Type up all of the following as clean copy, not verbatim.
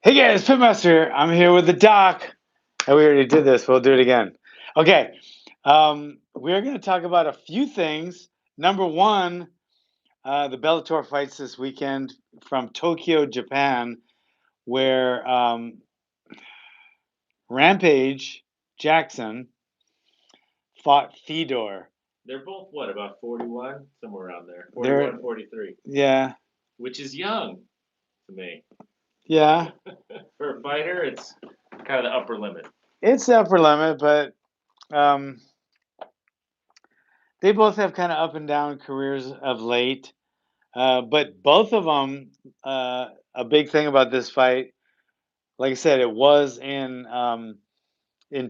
Hey guys, Pitmaster. I'm here with the doc. And we already did this. We'll do it again. Okay. We're going to talk about a few things. Number one, the Bellator fights this weekend from Tokyo, Japan, where Rampage Jackson fought Fedor. They're both what, about 41? Somewhere around there. They're 41, 43. Yeah, Which is young to me. yeah. For a fighter, it's kind of the upper limit. It's the upper limit, but um, they both have kind of up and down careers of late. But both of them, a big thing about this fight, like I said, it was in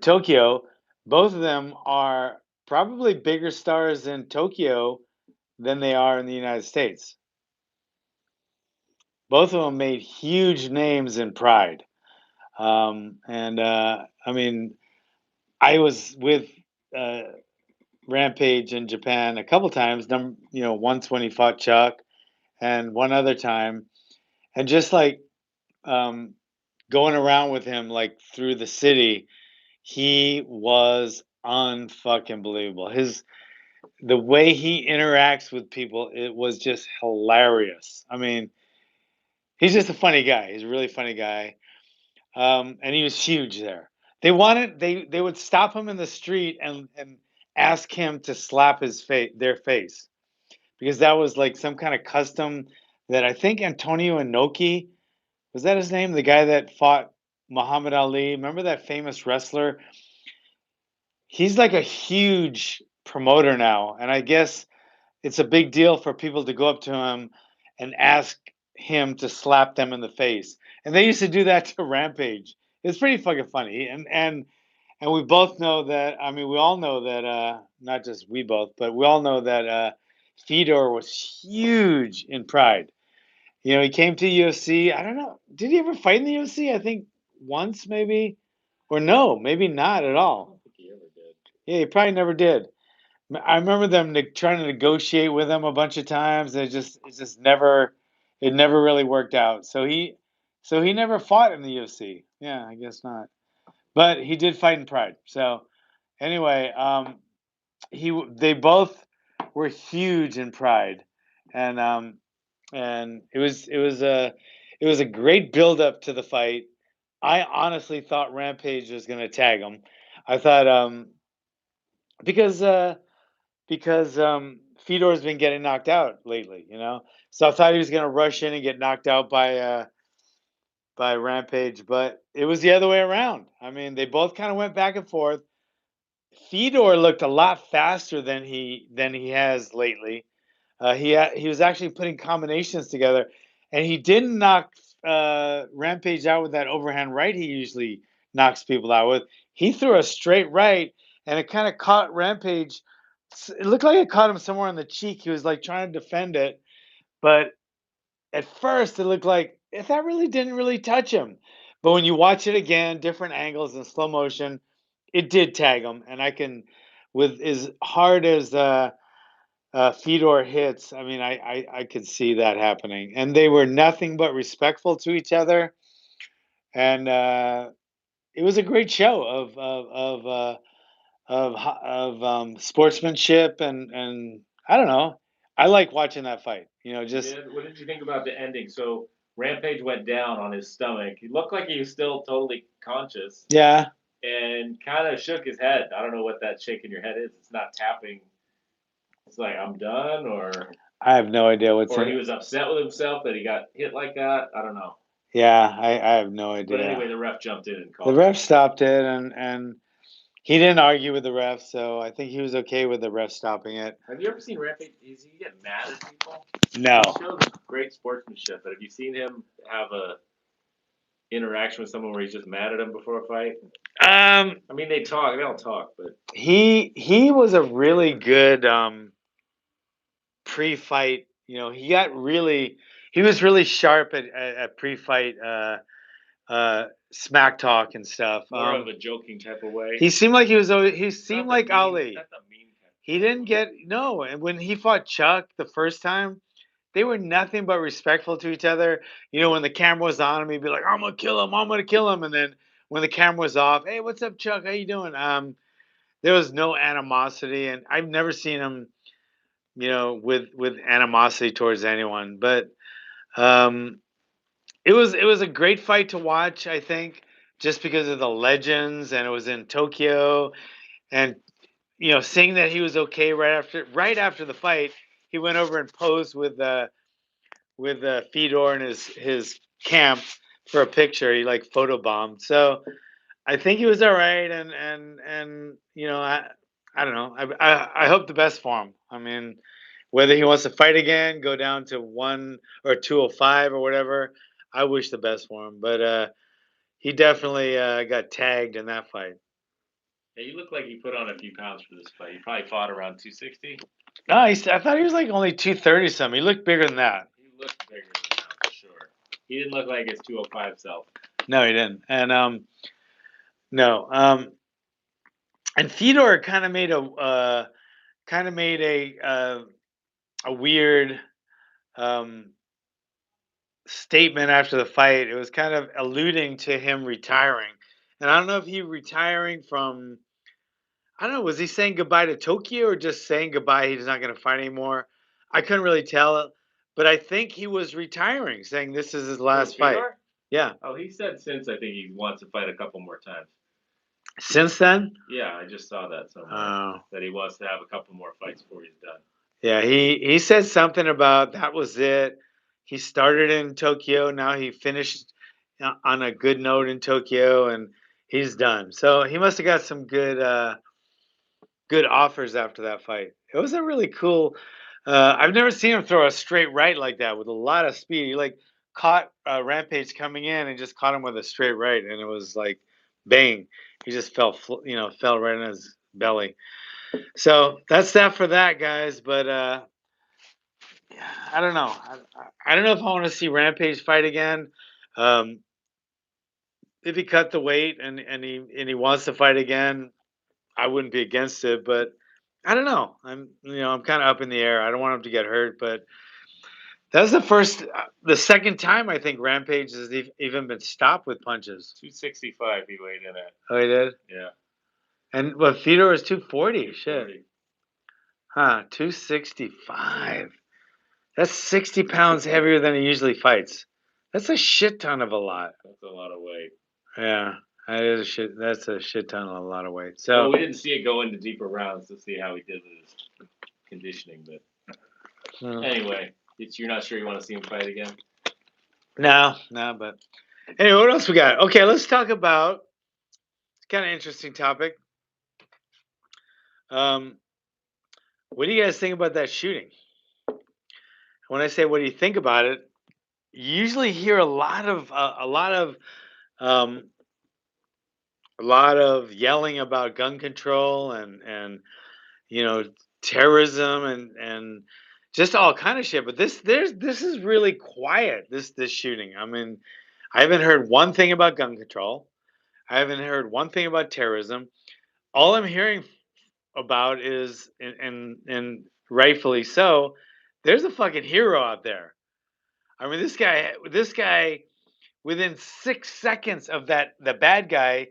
Tokyo. Both of them are probably bigger stars in Tokyo than they are in the United States. Both of them made huge names in Pride, and I mean, I was with uh, Rampage in Japan a couple times. Once when he fought Chuck, and one other time, and just like um, going around with him like through the city, he was unfucking believable. The way he interacts with people, it was just hilarious. I mean, he's just a funny guy. He's a really funny guy. And he was huge there. They would stop him in the street and ask him to slap their face, because that was like some kind of custom that I think Antonio Inoki, was that his name? The guy that fought Muhammad Ali. Remember that famous wrestler? He's like a huge promoter now, and I guess it's a big deal for people to go up to him and ask him to slap them in the face. And they used to do that to Rampage. It's pretty fucking funny. And we both know that. I mean, we all know that. Not just we both, but we all know that Fedor was huge in Pride. He came to UFC. I don't know. Did he ever fight in the UFC? I think once, maybe, or no, maybe not at I all. don't think he ever did. Yeah, he probably never did. I remember them trying to negotiate with him a bunch of times. It never really worked out. So he never fought in the UFC. Yeah, I guess not. But he did fight in Pride. So anyway, they both were huge in Pride, and it was a great build up to the fight. I honestly thought Rampage was going to tag him. I thought because Fedor's been getting knocked out lately. So I thought he was going to rush in and get knocked out by Rampage, but it was the other way around. I mean, they both kind of went back and forth. Fedor looked a lot faster than he has lately. He was actually putting combinations together, and he didn't knock Rampage out with that overhand right he usually knocks people out with. He threw a straight right, and it kind of caught Rampage. It looked like it caught him somewhere on the cheek. He was like trying to defend it, but at first it looked like that really didn't really touch him. But when you watch it again, different angles and slow motion, it did tag him. And I can, with as hard as Fedor hits, I mean, I could see that happening. And they were nothing but respectful to each other, and it was a great show of sportsmanship, and I don't know. I like watching that fight. You Just did? What did you think about the ending? So Rampage went down on his stomach. He looked like he was still totally conscious yeah. and kind of shook his head. I don't know what that shaking your head is. It's not tapping. It's like, I'm done, I have no idea what's or he in. was upset with himself that he got hit like that. I don't know. Yeah, I have no But idea. anyway, the ref jumped in and The called it. ref stopped it, and he didn't argue with the ref, so I think he was okay with the ref stopping it. Have you ever seen Rampage? Does he get mad at people? No. He shows great sportsmanship, but have you seen him have a interaction with someone where he's just mad at them before a fight? I mean, they talk. They don't talk, but He was a really good pre-fight. He was really sharp at pre-fight smack talk and stuff. more of a joking type of way. He seemed like he seemed Not like the mean, Ali. not the mean kind. He didn't get no, and when he fought Chuck the first time, they were nothing but respectful to each other. You know, when the camera was on him, he'd be like, "I'm gonna kill him, I'm gonna kill him," and then when the camera was off, "Hey, what's up, Chuck? How you doing?" There was no animosity, and I've never seen him, with animosity towards anyone. But um, it was a great fight to watch. I think just because of the legends, and it was in Tokyo, and seeing that he was okay right after the fight, he went over and posed with Fedor in his camp for a picture. He like photobombed. So I think he was all right, and I don't know. I hope the best for him. I mean, whether he wants to fight again, go down to 1 or 205 or whatever, I wish the best for him. But he definitely got tagged in that fight. Yeah, you look like you put on a few pounds for this fight. You probably fought around 260. No, I thought he was like only 230 something. He looked bigger than that. He looked bigger than that for sure. He didn't look like his 205 self. No, he didn't. And no, and Fedor kind of made a weird um, statement after the fight. It was kind of alluding to him retiring, and I don't know if he retiring from. I don't know. Was he saying goodbye to Tokyo or just saying goodbye? He's not going to fight anymore. I couldn't really tell, but I think he was retiring, saying this is his last fight. Fedor? Yeah. Oh, he said since I think he wants to fight a couple more times. Since then? Yeah, I just saw that somewhere. Oh. That he wants to have a couple more fights before he's done. Yeah, he said something about that was it. He started in Tokyo. Now he finished on a good note in Tokyo, and he's done. So he must have got some good offers after that fight. It was a really cool. I've never seen him throw a straight right like that with a lot of speed. He like caught Rampage coming in and just caught him with a straight right, and it was like bang. He just fell right in his belly. So that's that for that, guys. But I don't know. I don't know if I want to see Rampage fight again. Um, if he cut the weight and he wants to fight again, I wouldn't be against it. But I don't know. I'm kind of up in the air. I don't want him to get hurt, but that's the second time I think Rampage has even been stopped with punches. 265 he weighed in at. Oh, he did. Yeah. And Fedor is 240. 240. Shit. Huh? 265. That's 60 pounds heavier than he usually fights. That's a shit ton of a lot. That's a lot of weight. Yeah, that is a shit. That's a shit ton of a lot of weight. So well, we didn't see it go into deeper rounds to see how he did with his conditioning, but anyway, you're not sure you want to see him fight again? No. But anyway, what else we got? Okay, let's talk about. It's kind of interesting topic. What do you guys think about that shooting? When I say what do you think about it, you usually hear um, a lot of yelling about gun control and terrorism and just all kind of shit. But this is really quiet. This shooting. I mean, I haven't heard one thing about gun control. I haven't heard one thing about terrorism. All I'm hearing about is and rightfully so. There's a fucking hero out there. I mean, this guy within 6 seconds of the bad guy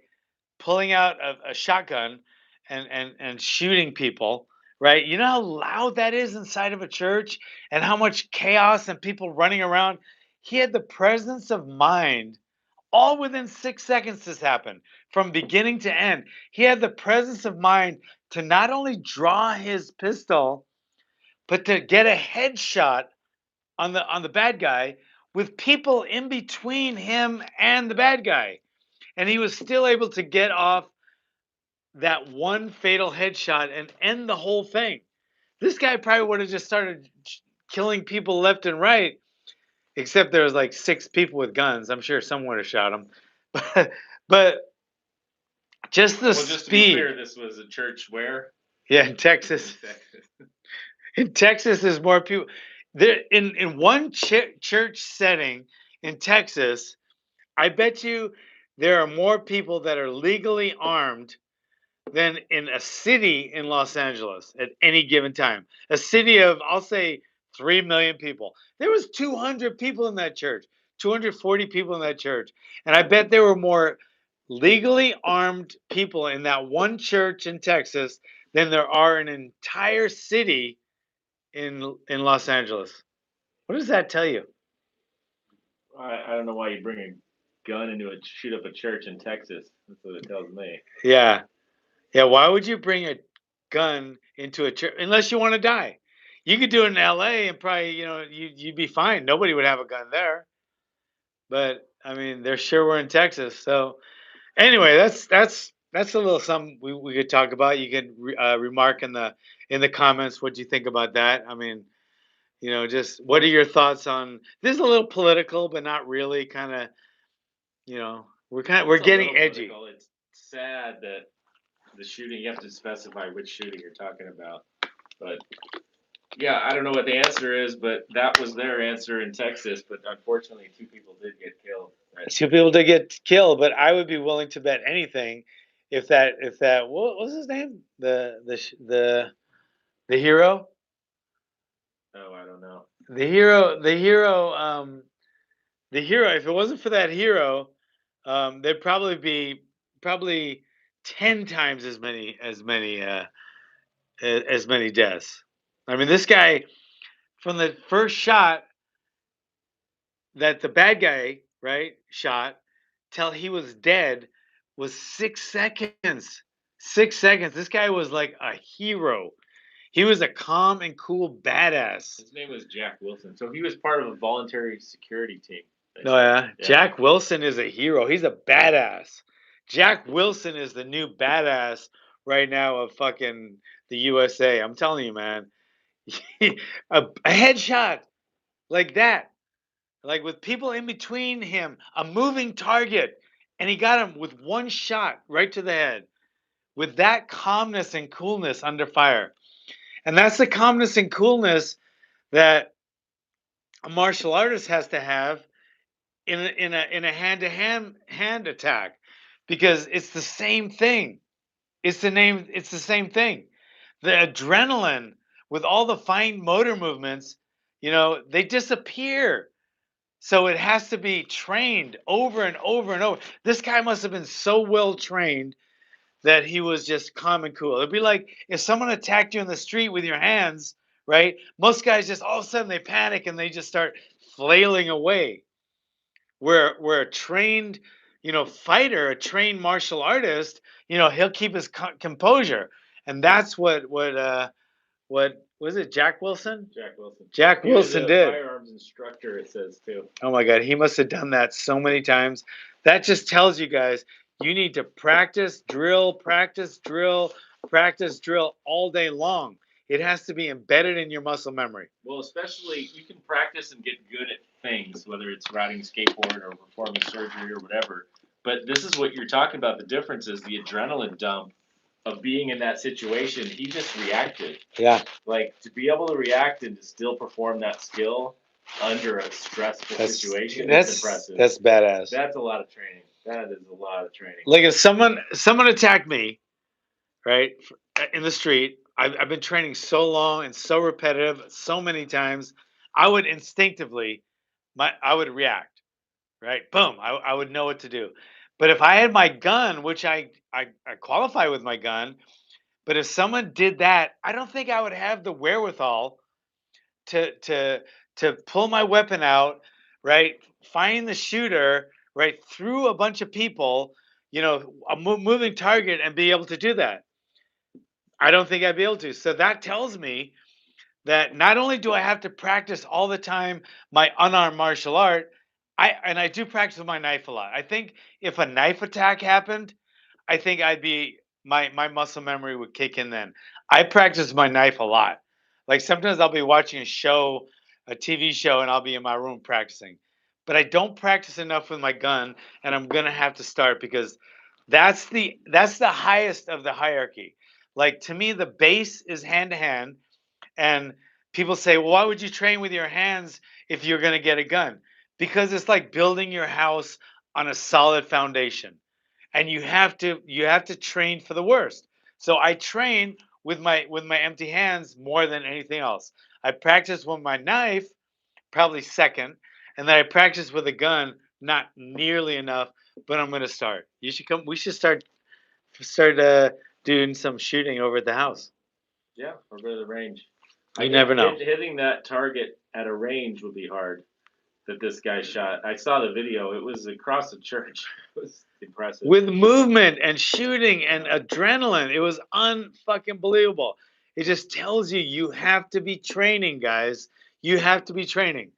pulling out a shotgun and shooting people, right? You know how loud that is inside of a church and how much chaos and people running around. He had the presence of mind. All within 6 seconds, this happened from beginning to end. He had the presence of mind to not only draw his pistol, but to get a headshot on the bad guy with people in between him and the bad guy. And he was still able to get off that one fatal headshot and end the whole thing. This guy probably would have just started killing people left and right, except there was like 6 people with guns. I'm sure someone would have shot him. But just the speed. Just to be clear, this was a church where? Yeah, in Texas. In Texas, there's more people. There in one church setting in Texas, I bet you there are more people that are legally armed than in a city in Los Angeles at any given time. A city of, I'll say, 3 million people. There was 200 people in that church, 240 people in that church, and I bet there were more legally armed people in that one church in Texas than there are in an entire city in Los Angeles. What does that tell you? I don't know why you bring a gun into a shoot up a church in Texas. That's what it tells me. Yeah, yeah. Why would you bring a gun into a church unless you want to die? You could do it in L.A. and probably you'd be fine. Nobody would have a gun there. But I mean, they're sure we're in Texas. So anyway, that's a little something we could talk about. You can remark in the comments what you think about that. I mean, just what are your thoughts on this? Is a little political, but not really. Kind of, we're It's a getting little edgy. political. It's sad that the shooting, you have to specify which shooting you're talking about. But yeah, I don't know what the answer is, but that was their answer in Texas. But unfortunately, two people did get killed. Right? Two people did get killed, but I would be willing to bet anything if that what was his name the hero Oh, I don't know. the hero if it wasn't for that hero, there'd probably be probably 10 times as many deaths. I mean, this guy from the first shot that the bad guy, right, shot till he was dead was 6 seconds. 6 seconds. This guy was like a hero. He was a calm and cool badass. His name was Jack Wilson. So he was part of a voluntary security team. Oh yeah. Jack Wilson is a hero. He's a badass. Jack Wilson is the new badass right now of fucking the USA. I'm telling you, man. A headshot like that, like with people in between him, a moving target, and he got him with one shot right to the head with that calmness and coolness under fire. And that's the calmness and coolness that a martial artist has to have in a hand attack, because it's the same thing. It's the same thing. The adrenaline with all the fine motor movements, they disappear. So it has to be trained over and over and over. This guy must have been so well trained that he was just calm and cool. It'd be like if someone attacked you in the street with your hands, right? Most guys just all of a sudden they panic and they just start flailing away. Where a trained, fighter, a trained martial artist, he'll keep his composure, and that's what was it? Jack Wilson. Jack Wilson. Jack He was Wilson a did. firearms instructor, it says too. Oh my God, he must have done that so many times. That just tells you guys you need to practice, drill, practice, drill, practice, drill all day long. It has to be embedded in your muscle memory. Well, especially you can practice and get good at things, whether it's riding a skateboard or performing surgery or whatever. But this is what you're talking about. The difference is the adrenaline dump of being in that situation. He just reacted. Yeah. Like to be able to react and to still perform that skill under a stressful situation is impressive. That's badass. That's a lot of training. That is a lot of training. Like if someone attacked me, right, in the street, I've been training so long and so repetitive, so many times, I would instinctively, I would react, right? Boom, I would know what to do. But if I had my gun, which I qualify with my gun, but if someone did that, I don't think I would have the wherewithal to to to pull my weapon out, right? Find the shooter, right, through a bunch of people, a moving target, and be able to do that. I don't think I'd be able to. So that tells me that not only do I have to practice all the time my unarmed martial art, I do practice with my knife a lot. I think if a knife attack happened, I think I'd be my muscle memory would kick in then. I practice my knife a lot. Like sometimes I'll be watching a TV show, and I'll be in my room practicing. But I don't practice enough with my gun, and I'm gonna have to start because that's the highest of the hierarchy. Like to me, the base is hand to hand, and people say, well, why would you train with your hands if you're gonna get a gun? Because it's like building your house on a solid foundation, and you have to train for the worst. So I train with my empty hands more than anything else. I practice with my knife, probably second, and then I practice with a gun, not nearly enough, but I'm gonna start. You should come. We should start doing some shooting over at the house. Yeah, or go to the range. I You get never know. hitting that target at a range would be hard. That this guy shot. I saw the video. It was across the church. It was impressive. With movement and shooting and adrenaline, it was unfucking believable. It just tells you you have to be training, guys. You have to be training.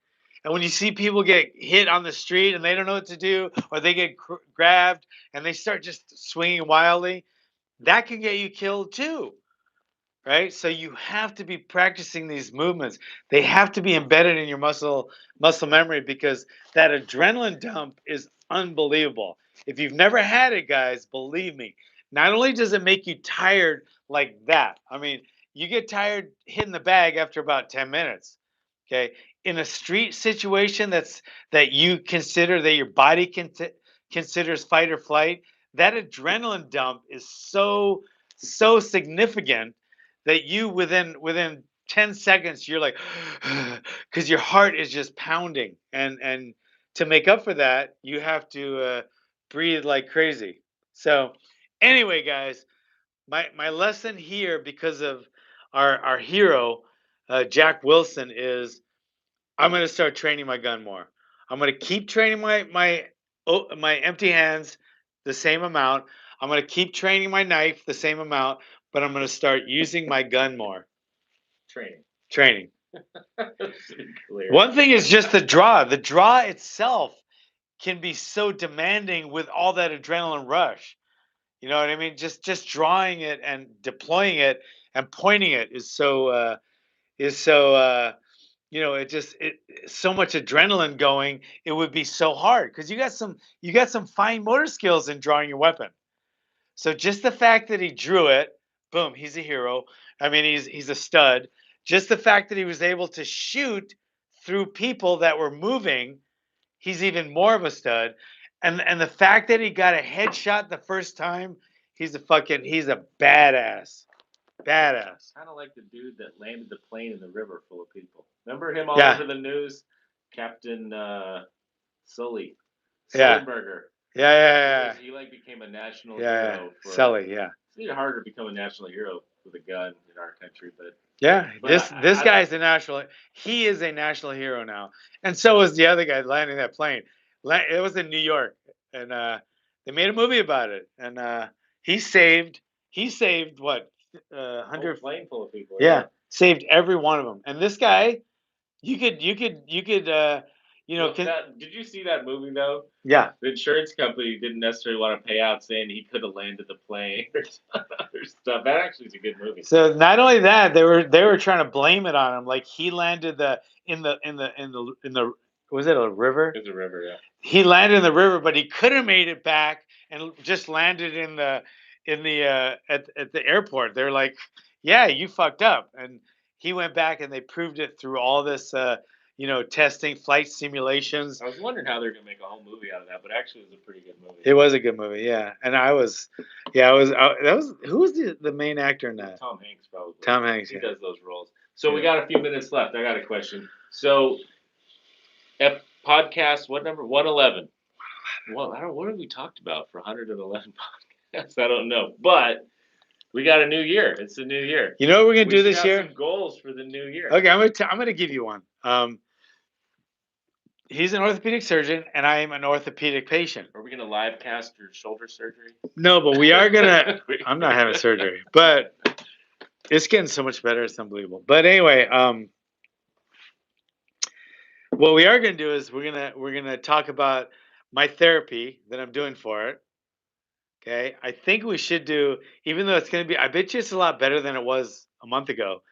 And when you see people get hit on the street and they don't know what to do, or they get grabbed and they start just swinging wildly, that can get you killed too, right? So you have to be practicing these movements. They have to be embedded in your muscle memory because that adrenaline dump is unbelievable. If you've never had it, guys, believe me, not only does it make you tired like that, I mean, you get tired hitting the bag after about 10 minutes. Okay? In a street situation that you consider that your body considers fight or flight, that adrenaline dump is so significant that you within 10 seconds you're like because your heart is just pounding, and to make up for that you have to breathe like crazy. So anyway, guys, my lesson here, because of our hero, Jack Wilson, is I'm going to start training my gun more. I'm going to keep training my empty hands the same amount. I'm going to keep training my knife the same amount, but I'm going to start using my gun more. Training. Training. Clear. One thing is just the draw. The draw itself can be so demanding with all that adrenaline rush. You know what I mean? Just drawing it and deploying it and pointing it is so it so much adrenaline going. It would be so hard because you got some fine motor skills in drawing your weapon. So just the fact that he drew it, boom, he's a hero. I mean, he's a stud. Just the fact that he was able to shoot through people that were moving, he's even more of a stud. And the fact that he got a headshot the first time, he's a badass. Badass. Kind of like the dude that landed the plane in the river full of people. Remember him all Yeah. over the news? Captain Sully. Yeah. Sullyberger. Yeah. He like became a national Yeah. hero. Sully, yeah. It's even harder to become a national hero with a gun in our country, but Yeah, But this guy's a national. He is a national hero now, and so is the other guy landing that plane. It was in New York, and they made a movie about it. And he saved what whole 100. plane full of people. Yeah, saved every one of them. And this guy, you could Did you see that movie though? yeah. The insurance company didn't necessarily want to pay out, saying he could have landed the plane or some other stuff. That actually is a good movie. So not only that, they were trying to blame it on him. Like he landed in the was it a river? It's a river, yeah. He landed in the river, but he could have made it back and just landed at the airport. They're like, "Yeah, you fucked up," and he went back and they proved it through all this, testing, flight simulations. I was wondering how they're gonna make a whole movie out of that, but actually, it was a pretty good movie. It was a good movie, yeah. And that was who was the main actor in that? Tom Hanks, probably. Tom Hanks. He does those roles. So we got a few minutes left. I got a question. So, podcast, what number? 111. Well, I don't. What have we talked about for 111 podcasts? I don't know, but we got a new year. It's a new year. You know what we're gonna do this year? Some goals for the new year. Okay, I'm gonna give you one. He's an orthopedic surgeon, and I am an orthopedic patient. Are we gonna live cast your shoulder surgery? No, but we are gonna. I'm not having surgery, but it's getting so much better. It's unbelievable. But anyway, what we are gonna do is we're gonna talk about my therapy that I'm doing for it. Okay, I think we should do, even though it's gonna be, I bet you it's a lot better than it was a month ago.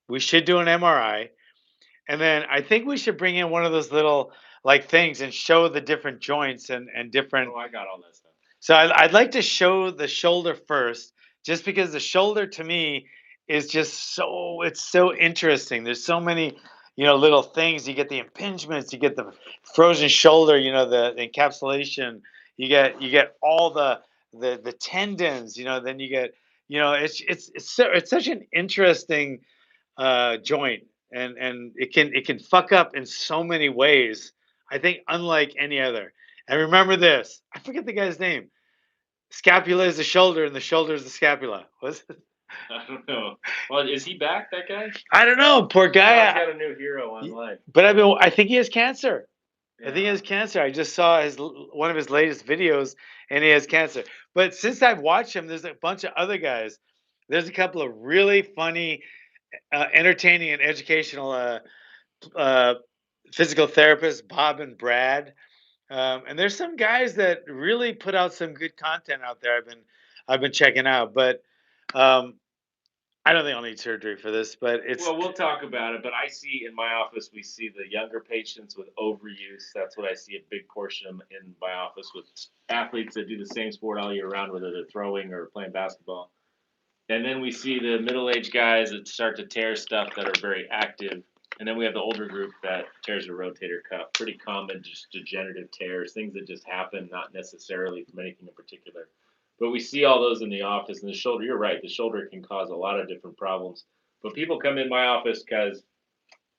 We should do an MRI, and then I think we should bring in one of those little like things and show the different joints and different. Oh, I got all that stuff. So I'd like to show the shoulder first, just because the shoulder to me is just it's so interesting. There's so many, little things. You get the impingements, you get the frozen shoulder, the encapsulation. You get all the tendons. Then you get, it's such an interesting joint. and it can fuck up in so many ways. I think unlike any other. And remember this, I forget the guy's name. Scapula is the shoulder, and the shoulder is the scapula. Was it? I don't know. Well, is he back? That guy? I don't know, poor Oh, he's guy. got a new hero online. But I think he has cancer. I think he Yeah. has cancer. I just saw one of his latest videos, and he has cancer. But since I've watched him, there's a bunch of other guys. There's a couple of really funny, entertaining, and educational uh, physical therapists, Bob and Brad. And there's some guys that really put out some good content out there. I've been checking out, but um, I don't think I'll need surgery for this. But it's Well, we'll talk about it, but I see in my office, we see the younger patients with overuse. That's what I see a big portion of in my office with athletes that do the same sport all year round, whether they're throwing or playing basketball. And then we see the middle-aged guys that start to tear stuff that are very active. And then we have the older group that tears a rotator cuff. Pretty common, just degenerative tears, things that just happen, not necessarily from anything in particular. But we see all those in the office. And the shoulder, you're right, the shoulder can cause a lot of different problems. But people come in my office because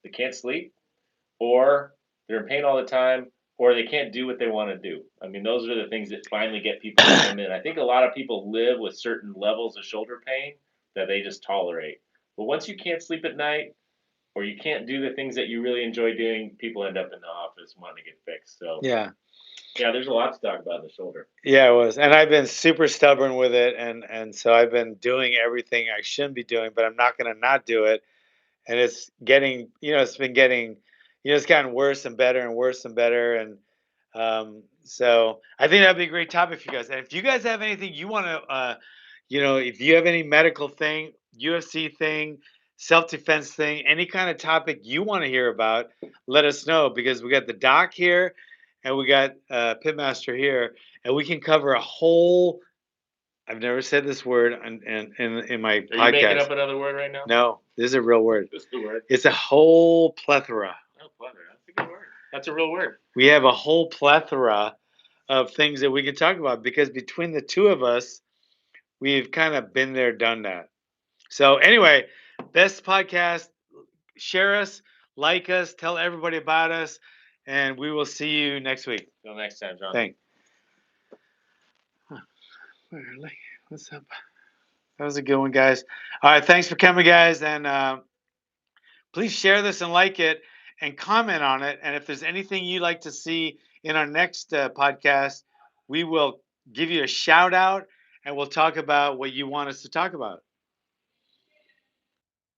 they can't sleep, or they're in pain all the time, or they can't do what they want to do. I mean, those are the things that finally get people to come in. I think a lot of people live with certain levels of shoulder pain that they just tolerate. But once you can't sleep at night, or you can't do the things that you really enjoy doing, people end up in the office wanting to get fixed. So, yeah. yeah, there's a lot to talk about in the shoulder. Yeah, it was, and I've been super stubborn with it, and so I've been doing everything I shouldn't be doing, but I'm not going to not do it. And it's getting, it's been getting, it's gotten worse and better and worse and better, and so I think that'd be a great topic for you guys. And if you guys have anything you want to, if you have any medical thing, UFC thing, self defense thing, any kind of topic you want to hear about, let us know because we got the doc here and we got Pitmaster here, and we can cover a whole. I've never said this word in my Are you making podcast. up another word right now? No, this is a real word. This is the word. It's a whole plethora. Oh, plethora. That's a good word. That's a real word. We have a whole plethora of things that we can talk about because between the two of us, we've kind of been there, done that. So anyway, best podcast. Share us, like us, tell everybody about us, and we will see you next week. Till next time, John. Thanks. What's up? That was a good one, guys. All right, thanks for coming, guys, and please share this and like it and comment on it. And if there's anything you'd like to see in our next podcast, we will give you a shout out and we'll talk about what you want us to talk about.